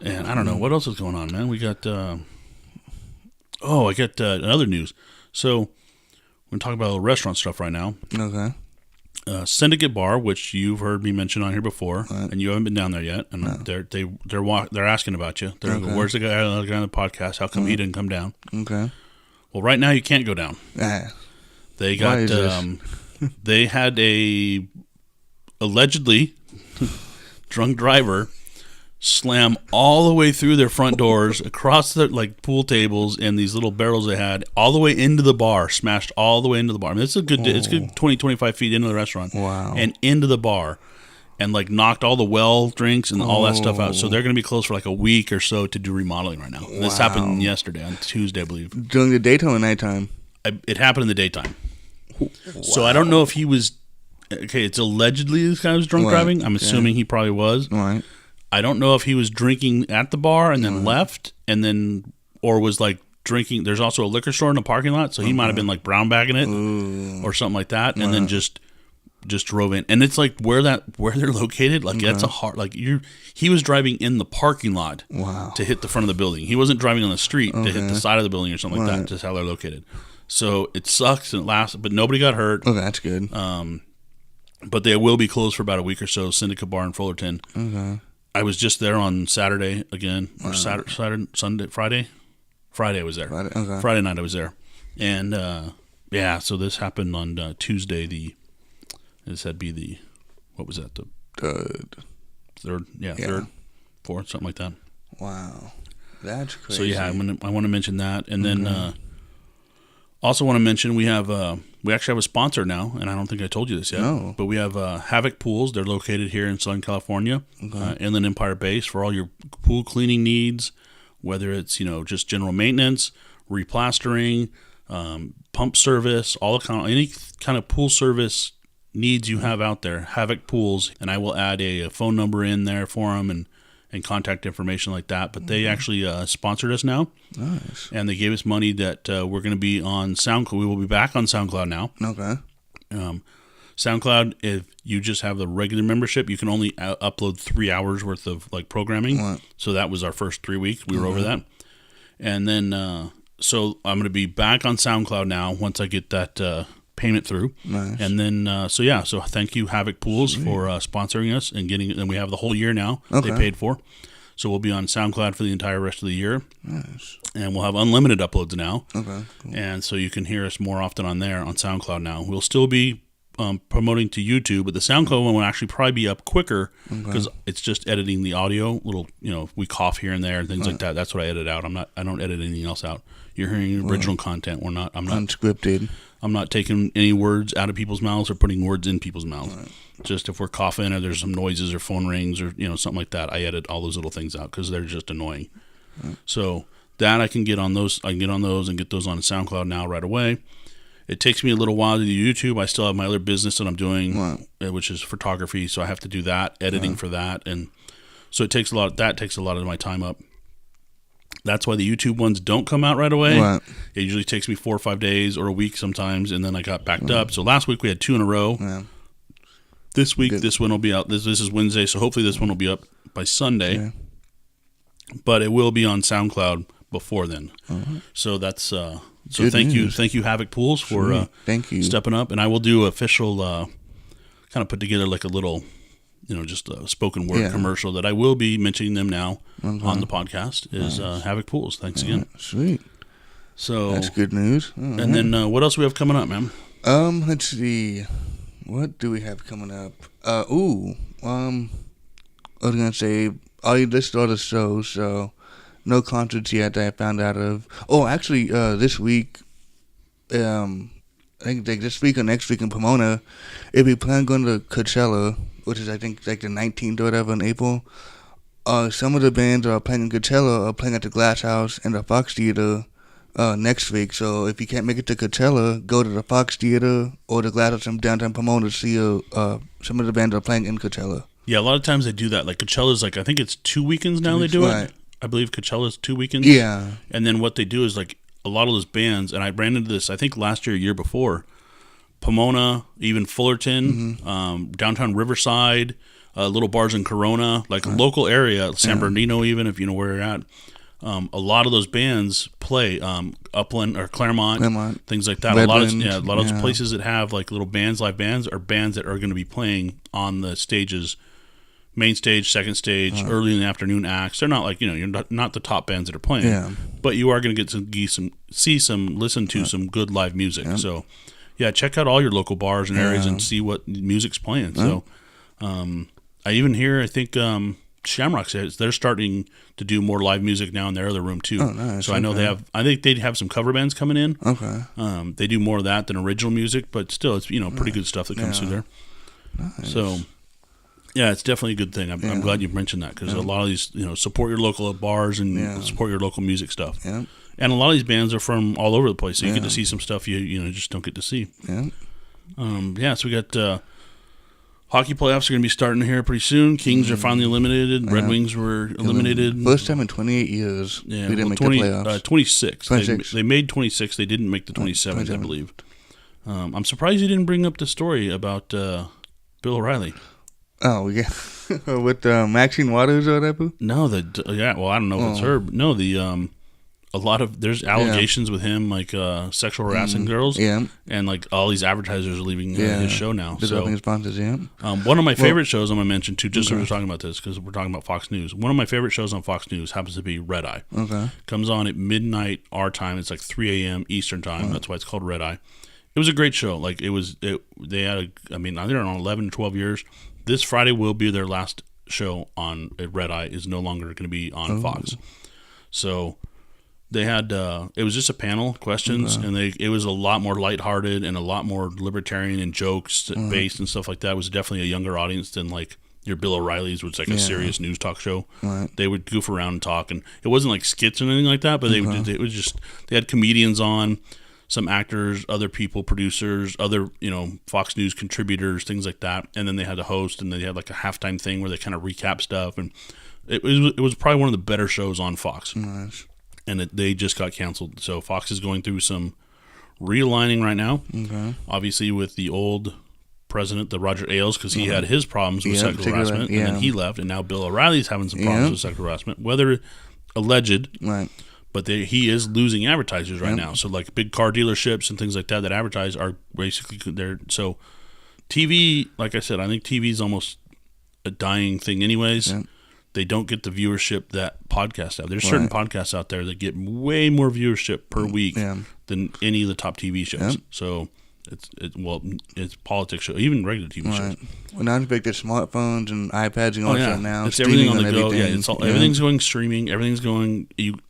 A: and I don't know what else is going on, man. We got. I got another news. So, we're going to talk about restaurant stuff right now. Okay. Syndicate Bar, which you've heard me mention on here before, and you haven't been down there yet, and they're asking about you. They're like, where's the guy on the podcast? How come he didn't come down? Okay. Well, right now you can't go down. They got they had a allegedly drunk driver slam all the way through their front doors, across the pool tables and these little barrels they had, all the way into the bar, smashed all the way into the bar. I mean, it's a good 20-25 feet into the restaurant. Wow. And into the bar, and knocked all the well drinks and all that stuff out. So they're going to be closed for a week or so to do remodeling right now. Wow. This happened yesterday on Tuesday, I believe.
B: During the daytime or nighttime?
A: It happened in the daytime. Wow. So I don't know if he was. Okay, it's allegedly this guy was drunk driving. I'm assuming he probably was. Right. I don't know if he was drinking at the bar and then left, or was drinking. There's also a liquor store in the parking lot, so he might have been brown bagging it or something like that, and then just just drove in, and it's like where they're located. Like that's a hard. Like he was driving in the parking lot to hit the front of the building. He wasn't driving on the street to hit the side of the building or something like that. Just how they're located. So it sucks and it lasts, but nobody got hurt.
B: Oh, that's good.
A: But they will be closed for about a week or so. Syndicate Bar in Fullerton.
B: Okay.
A: I was just there on Saturday again, or Saturday, Sunday, Friday. Friday I was there. Friday night I was there, and so this happened on Tuesday. This had be the, what was that? The third, third, fourth, something like that.
B: Wow, that's crazy.
A: So yeah, I want to mention that, and then also want to mention we actually have a sponsor now, and I don't think I told you this yet.
B: No.
A: But we have Havoc Pools. They're located here in Southern California, Inland Empire Base, for all your pool cleaning needs, whether it's just general maintenance, replastering, pump service, any kind of pool service needs you have out there. Havoc Pools, and I will add a phone number in there for them and contact information like that. But they actually sponsored us now.
B: Nice.
A: And they gave us money that we're going to be on SoundCloud. We will be back on SoundCloud now.
B: Okay.
A: SoundCloud, if you just have the regular membership, you can only upload 3 hours worth of programming.
B: Right.
A: So that was our first 3 weeks. We were over that. And then, so I'm going to be back on SoundCloud now once I get that payment through.
B: Nice.
A: And then, so thank you, Havoc Pools, for sponsoring us and we have the whole year now they paid for. So we'll be on SoundCloud for the entire rest of the year.
B: Nice.
A: And we'll have unlimited uploads now.
B: Okay. Cool.
A: And so you can hear us more often on there on SoundCloud now. We'll still be promoting to YouTube, but the SoundCloud one will actually probably be up quicker because it's just editing the audio. Little, we cough here and there and things like that. That's what I edit out. I don't edit anything else out. You're hearing original content. I'm not
B: unscripted.
A: I'm not taking any words out of people's mouths or putting words in people's mouths. Right. Just if we're coughing or there's some noises or phone rings or something like that, I edit all those little things out because they're just annoying. Right. So that I can get on those. I can get on those and get those on SoundCloud now right away. It takes me a little while to do YouTube. I still have my other business that I'm doing, which is photography. So I have to do that, editing for that, and so it takes a lot. That takes a lot of my time up. That's why the YouTube ones don't come out right away. Right. It usually takes me 4 or 5 days or a week sometimes, and then I got backed up. So last week we had 2 in a row. Yeah. This week, this one will be out. This is Wednesday, so hopefully this one will be up by Sunday. Yeah. But it will be on SoundCloud before then. So that's so
B: good
A: thank
B: news.
A: you Havoc Pools for
B: thank you
A: stepping up, and I will do official kind of put together like a little just a spoken word commercial that I will be mentioning them now on the podcast is Havoc Pools. Thanks again.
B: Sweet.
A: So
B: that's good news.
A: And then what else do we have coming up, man?
B: Let's see. What do we have coming up? I was gonna say I listed all the shows, so no concerts yet that I found out of. Oh, actually, this week, I think like this week or next week in Pomona, if we plan on going to Coachella, which is I think like the 19th or whatever in April. Some of the bands are playing in Coachella are playing at the Glass House and the Fox Theater next week. So if you can't make it to Coachella, go to the Fox Theater or the Glass House in downtown Pomona to see some of the bands are playing in Coachella.
A: Yeah, a lot of times they do that. Like Coachella's I think it's 2 weekends now they do it. I believe Coachella's 2 weekends.
B: Yeah.
A: And then what they do is like a lot of those bands, and I ran into this I think last year before, Pomona, even Fullerton, downtown Riverside, little bars in Corona, like a local area, San Bernardino even, if you know where you're at. A lot of those bands play Upland or Claremont, things like that.
B: Redland,
A: a lot of those places that have like little bands, live bands, are bands that are going to be playing on the stages, main stage, second stage, early in the afternoon acts. They're not like you're not the top bands that are playing, but you are going to get to listen to some good live music. So. Yeah, check out all your local bars and areas and see what music's playing. So, I even hear, I think Shamrock says they're starting to do more live music now in their other room too.
B: Oh, nice.
A: So I know I think they have some cover bands coming in.
B: Okay.
A: They do more of that than original music, but still, it's pretty good stuff that comes through there.
B: Nice.
A: So, yeah, it's definitely a good thing. I'm glad you mentioned that because a lot of these, support your local bars and support your local music stuff.
B: Yeah.
A: And a lot of these bands are from all over the place, so you get to see some stuff you just don't get to see.
B: Yeah.
A: So we got hockey playoffs are going to be starting here pretty soon. Kings are finally eliminated. Red Wings were eliminated.
B: First time in 28 years we didn't make the playoffs.
A: 26. They made 26. They didn't make the 27th, I believe. I'm surprised you didn't bring up the story about Bill O'Reilly.
B: Oh yeah, with Maxine Waters or whatever.
A: No, well, I don't know if it's her. But no, a lot of there's allegations with him, like sexual harassing girls.
B: Yeah,
A: and like all these advertisers are leaving his show now.
B: Developing sponsors. Yeah.
A: One of my favorite shows I'm gonna mention too, just so we're talking about this because we're talking about Fox News. One of my favorite shows on Fox News happens to be Red Eye.
B: Okay.
A: Comes on at midnight our time. It's like 3 a.m. Eastern time. That's why it's called Red Eye. It was a great show. Like they had I think they're on 11 or 12 years. This Friday will be their last show on Red Eye. Is no longer going to be on Fox. So they had it was just a panel questions, and it was a lot more lighthearted and a lot more libertarian and jokes based and stuff like that. It was definitely a younger audience than like your Bill O'Reilly's, which was like a serious news talk show.
B: Right.
A: They would goof around and talk, and it wasn't like skits or anything like that. But they had comedians on. Some actors, other people, producers, other, Fox News contributors, things like that. And then they had a host, and they had like a halftime thing where they kind of recap stuff. And it was probably one of the better shows on Fox.
B: Nice.
A: And they just got canceled. So Fox is going through some realigning right now. Okay. Obviously with the old president, the Roger Ailes, because he had his problems with sexual harassment. And then he left. And now Bill O'Reilly's having some problems with sexual harassment, whether alleged. Right. But he is losing advertisers right now. So like big car dealerships and things like that advertise are basically there. So TV, like I said, I think TV is almost a dying thing anyways. Yep. They don't get the viewership that podcasts have. There's certain podcasts out there that get way more viewership per week than any of the top TV shows. Yep. So it's politics show, even regular TV shows.
B: Well, now it's like the smartphones and iPads and all that now.
A: It's everything on the go. Yeah, everything's going streaming. Everything's going.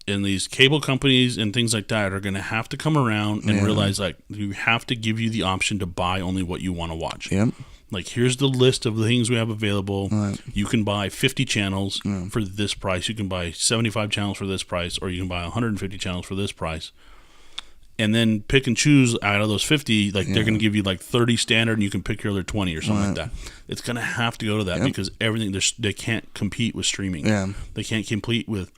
A: And these cable companies and things like that are going to have to come around and realize like you have to give you the option to buy only what you want to watch. Yep. Like here's the list of the things we have available. Right. You can buy 50 channels for this price. You can buy 75 channels for this price, or you can buy 150 channels for this price. And then pick and choose out of those 50, like they're going to give you like 30 standard and you can pick your other 20 or something like that. It's going to have to go to that because everything, they can't compete with streaming. Yeah. They can't compete with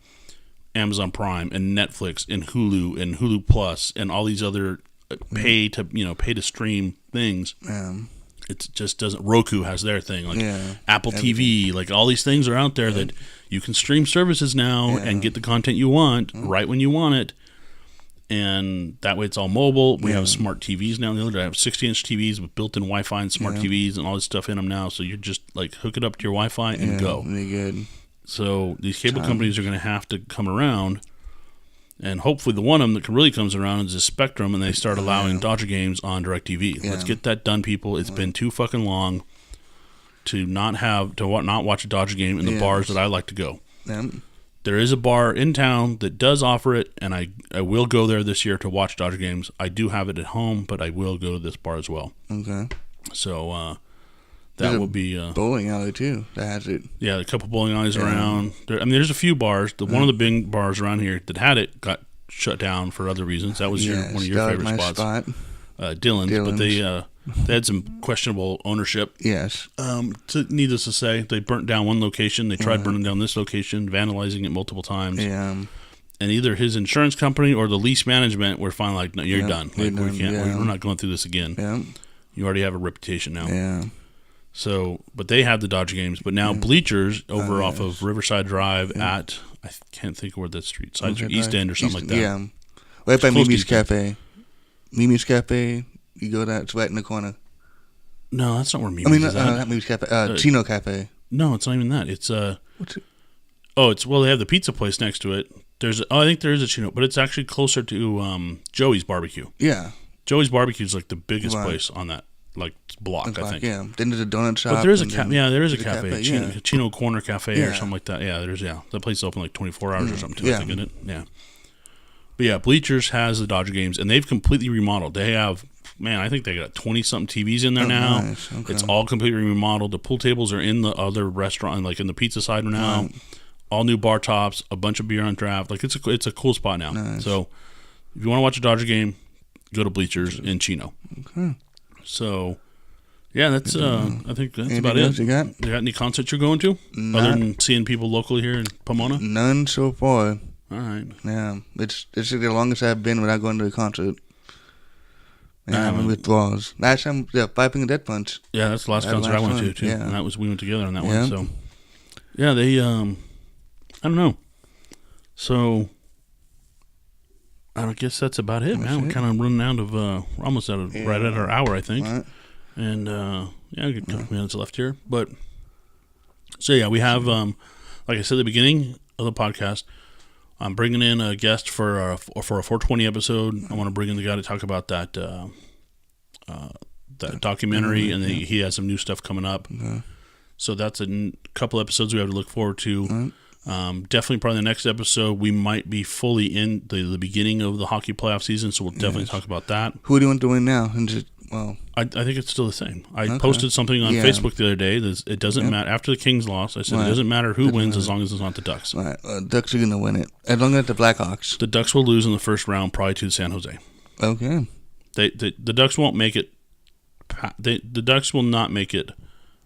A: Amazon Prime and Netflix and Hulu Plus and all these other pay to stream things. Yeah. It just doesn't. Roku has their thing, like Apple TV, like all these things are out there that you can stream services now and get the content you want right when you want it. And that way it's all mobile. We have smart TVs now. The other day I have 60-inch TVs with built-in Wi-Fi and smart TVs and all this stuff in them now. So you're just like hook it up to your Wi-Fi and go. Really good. So these cable companies are going to have to come around. And hopefully the one of them that really comes around is the Spectrum, and they start allowing Dodger games on DirecTV. Let's get that done, people. It's been too fucking long to not watch a Dodger game in the bars that I like to go. There is a bar in town that does offer it, and I will go there this year to watch Dodger games. I do have it at home, but I will go to this bar as well. Okay. So that will be
B: bowling alley too. That has it.
A: Yeah, a couple bowling alleys around. There's a few bars. One of the big bars around here that had it got shut down for other reasons. That was one of your favorite spots. Dylan's, but they had some questionable ownership. Yes. Needless to say, they burnt down one location. They tried burning down this location, vandalizing it multiple times. Yeah. And either his insurance company or the lease management were finally like, "No, you're done. Like, we're not going through this again. Yeah. You already have a reputation now." Yeah. So, but they had the Dodger games. But now Bleachers over off of Riverside Drive at I can't think of where that street, East End or something like that. Yeah.
B: Right by Mimi's Cafe. Mimi's Cafe. You go down, it's right in the corner.
A: No, that's not where Mimi's is.
B: Not Mimi's Cafe. Chino Cafe.
A: No, it's not even that. It's what's it? They have the pizza place next to it. I think there is a Chino, but it's actually closer to Joey's Barbecue. Yeah. Joey's Barbecue is like the biggest place on that block, I think.
B: Yeah. Then there's a donut shop.
A: But there is a cafe. Yeah, there is a cafe. Chino Corner Cafe or something like that. Yeah, that place is open like 24 hours or something too, I think, isn't it? Yeah. But yeah, Bleachers has the Dodger games, and they've completely remodeled. They have, I think they got 20-something TVs in there now. Nice. Okay. It's all completely remodeled. The pool tables are in the other restaurant, like in the pizza side now. Right. All new bar tops, a bunch of beer on draft. Like it's a cool spot now. Nice. So if you want to watch a Dodger game, go to Bleachers in Chino. Okay. So yeah, that's I think that's about it. You got any concerts you're going to other than seeing people locally here in Pomona?
B: None so far.
A: All right.
B: Yeah, it's the longest I've been without going to a concert. having withdrawals. Last time, Five Finger Death Punch.
A: Yeah, that's the last concert I went to too.
B: Yeah.
A: And we went together on that one. So, yeah, they I don't know. So, I guess that's about it, man. We're kind of running out of we're almost out of right at our hour, I think. Right. And a good couple minutes left here, but so yeah, we have like I said at the beginning of the podcast, I'm bringing in a guest for a 420 episode. I want to bring in the guy to talk about that documentary, and he has some new stuff coming up. So that's a couple episodes we have to look forward to. Definitely probably the next episode we might be fully in the beginning of the hockey playoff season, so we'll definitely talk about that.
B: Who do you want to win now?
A: I think it's still the same. I posted something on Facebook the other day. It doesn't matter. After the Kings lost, I said it doesn't matter who wins as long as it's not the Ducks.
B: Right. Ducks are going to win it. As long as the Blackhawks.
A: The Ducks will lose in the first round, probably to San Jose.
B: Okay.
A: The Ducks won't make it. The Ducks will not make it.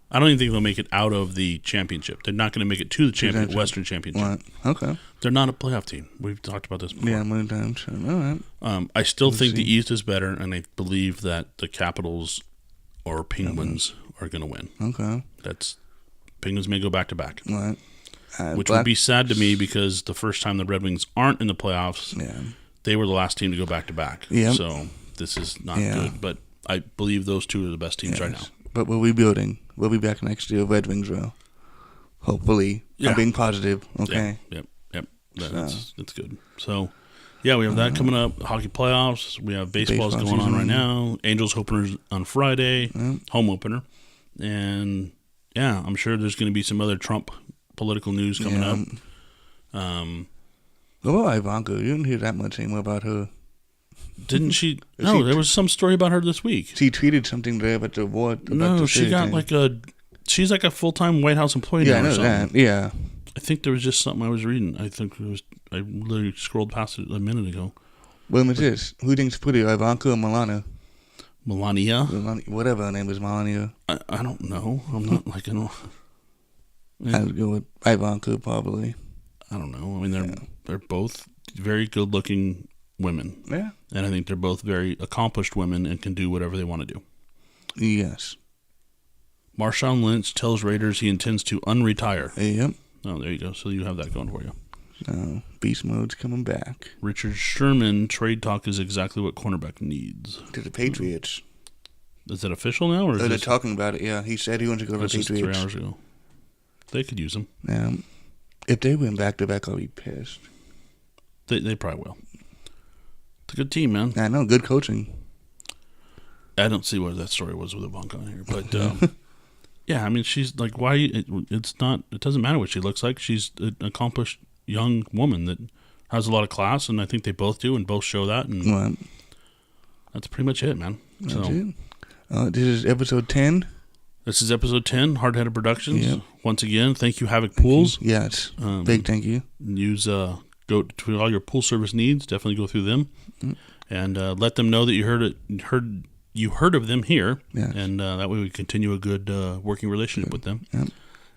A: I don't even think they'll make it out of the championship. They're not going to make it to the Western Championship.
B: Right. Okay.
A: They're not a playoff team. We've talked about this before.
B: Yeah, many times. All right.
A: I still think the East is better, and I believe that the Capitals or Penguins are going to win.
B: Okay.
A: Penguins may go back to back.
B: Right.
A: Which would be sad to me because the first time the Red Wings aren't in the playoffs, they were the last team to go back to back.
B: Yep.
A: So this is not good. But I believe those two are the best teams right now.
B: But we're rebuilding. We'll be back next year. Red Wings will. Hopefully. Yeah. I'm being positive. Okay.
A: Yep. That's good. So, yeah, we have that coming up. Hockey playoffs. We have baseball's going on right now. Angels openers on Friday. Home opener. And, yeah, I'm sure there's going to be some other Trump political news coming up.
B: What about Ivanka? You didn't hear that much anymore about her.
A: Didn't she? No, there was some story about her this week.
B: She tweeted something there about the war.
A: No, she got she's like a full-time White House employee now or something.
B: That. Yeah.
A: I think there was just something I was reading. I literally scrolled past it a minute ago.
B: When was this? Who thinks prettier, Ivanka or Melania?
A: Melania?
B: Whatever her name is, Melania.
A: I don't know. I'm not like,
B: I would go with Ivanka, probably.
A: I don't know. I mean, they're both very good-looking women.
B: Yeah.
A: And I think they're both very accomplished women and can do whatever they want to do.
B: Yes.
A: Marshawn Lynch tells Raiders he intends to unretire.
B: Yep.
A: Oh, there you go. So you have that going for you.
B: Beast mode's coming back.
A: Richard Sherman, trade talk is exactly what cornerback needs.
B: To the Patriots.
A: Is that official now? Or
B: they're talking about it, yeah. He said he wants to go to the Patriots.
A: 3 hours ago. They could use him.
B: Yeah. If they win back-to-back, I'll be pissed.
A: They probably will. It's a good team, man.
B: I know, good coaching.
A: I don't see what that story was with Ivanka on here, but yeah, I mean, she's like, why? It doesn't matter what she looks like. She's an accomplished young woman that has a lot of class, and I think they both do, and both show that. And that's pretty much it, man.
B: That's it. This is episode 10.
A: This is episode 10, HardHeaded Productions. Yep. Once again, thank you, Havoc Pools.
B: Yes, big thank you.
A: Go to all your pool service needs. Definitely go through them, and let them know that you heard of them here, and that way we continue a good working relationship with them. Yep.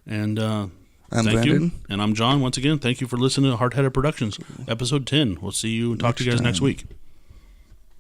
A: And
B: I'm
A: thank
B: Brandon.
A: you. And I'm John. Once again, thank you for listening to HardHeaded Productions, episode 10. We'll see you and talk to you guys next week.